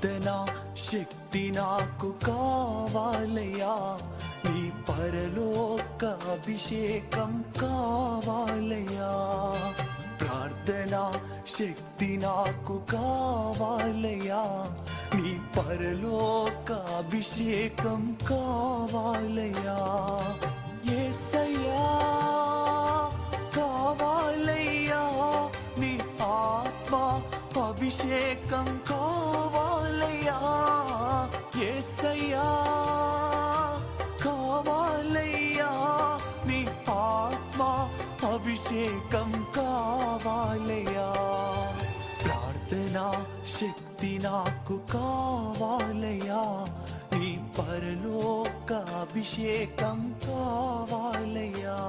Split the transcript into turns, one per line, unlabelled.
ప్రార్థన శక్తి నాకు కావాలయ్యా, నీ పరలోక అభిషేకం కావాలయ్యా. ప్రార్థన శక్తి నాకు కావాలయ్యా, నీ పరలోక అభిషేకం కావాలయ్యా. యేసయ్యా కావాలయ్యా, నీ ఆత్మ అభిషేకం కావాలయ్యా. యేసయ్యా కావాలయ్యా, నీ ఆత్మ అభిషేకం కావాలయ్యా. ప్రార్థన శక్తి నాకు కావాలయ్యా, నీ పరలోక అభిషేకం కావాలయ్యా.